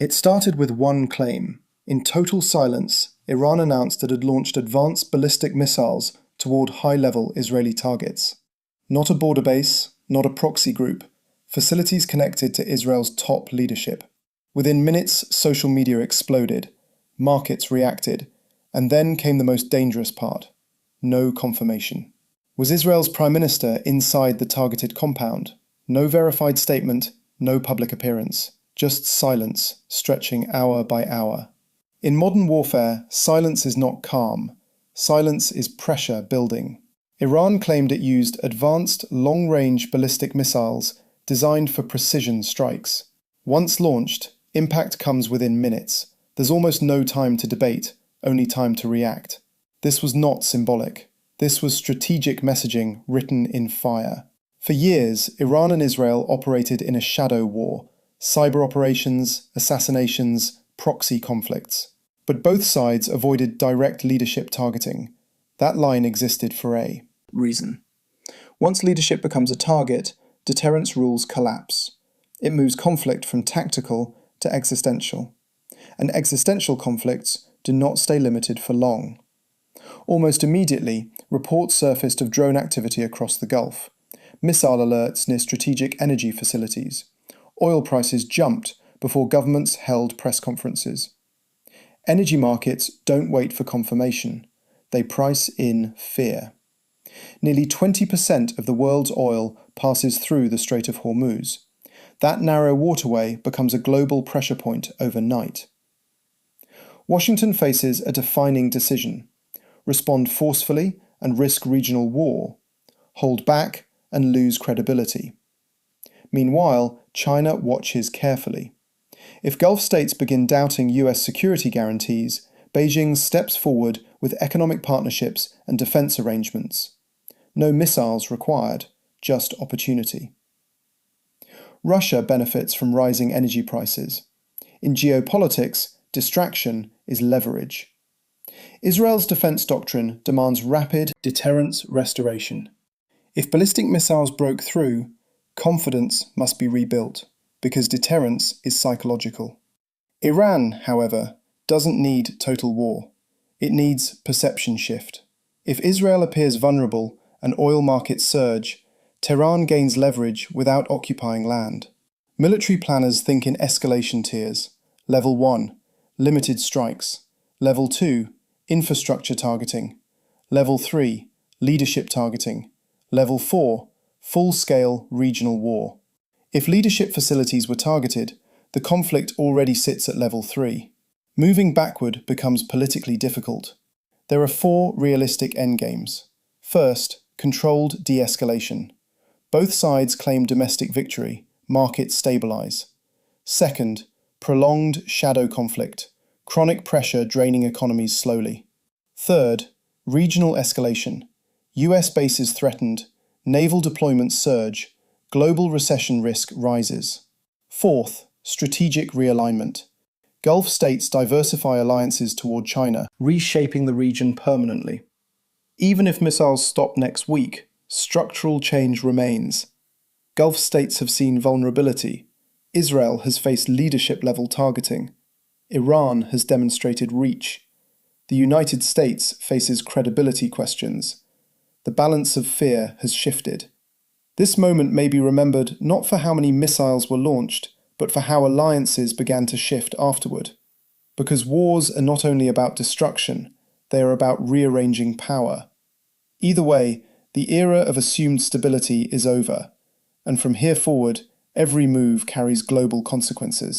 It started with one claim. In total silence, Iran announced it had launched advanced ballistic missiles toward high-level Israeli targets. Not a border base, not a proxy group, facilities connected to Israel's top leadership. Within minutes, social media exploded, markets reacted, and then came the most dangerous part: no confirmation. Was Israel's Prime Minister inside the targeted compound? No verified statement, no public appearance, just silence, stretching hour by hour. In modern warfare, silence is not calm. Silence is pressure building. Iran claimed it used advanced, long-range ballistic missiles designed for precision strikes. Once launched, impact comes within minutes. There's almost no time to debate, only time to react. This was not symbolic. This was strategic messaging written in fire. For years, Iran and Israel operated in a shadow war: cyber operations, assassinations, proxy conflicts. But both sides avoided direct leadership targeting. That line existed for a reason. Once leadership becomes a target, deterrence rules collapse. It moves conflict from tactical to existential. And existential conflicts do not stay limited for long. Almost immediately, reports surfaced of drone activity across the Gulf, missile alerts near strategic energy facilities. Oil prices jumped before governments held press conferences. Energy markets don't wait for confirmation. They price in fear. Nearly 20% of the world's oil passes through the Strait of Hormuz. That narrow waterway becomes a global pressure point overnight. Washington faces a defining decision: respond forcefully and risk regional war, hold back and lose credibility. Meanwhile, China watches carefully. If Gulf states begin doubting US security guarantees, Beijing steps forward with economic partnerships and defense arrangements. No missiles required, just opportunity. Russia benefits from rising energy prices. In geopolitics, distraction is leverage. Israel's defense doctrine demands rapid deterrence restoration. If ballistic missiles broke through, confidence must be rebuilt, because deterrence is psychological. Iran, however, doesn't need total war. It needs perception shift. If Israel appears vulnerable and oil markets surge, Tehran gains leverage without occupying land. Military planners think in escalation tiers. Level 1, limited strikes. Level 2, infrastructure targeting. Level 3, leadership targeting. Level 4, full-scale regional war. If leadership facilities were targeted, the conflict already sits at level 3. Moving backward becomes politically difficult. There are 4 realistic endgames. First, controlled de-escalation. Both sides claim domestic victory, markets stabilize. Second, prolonged shadow conflict, chronic pressure draining economies slowly. Third, regional escalation. US bases threatened, naval deployments surge, global recession risk rises. Fourth, strategic realignment. Gulf states diversify alliances toward China, reshaping the region permanently. Even if missiles stop next week, structural change remains. Gulf states have seen vulnerability. Israel has faced leadership-level targeting. Iran has demonstrated reach. The United States faces credibility questions. The balance of fear has shifted. This moment may be remembered not for how many missiles were launched, but for how alliances began to shift afterward. Because wars are not only about destruction, they are about rearranging power. Either way, the era of assumed stability is over, and from here forward, every move carries global consequences.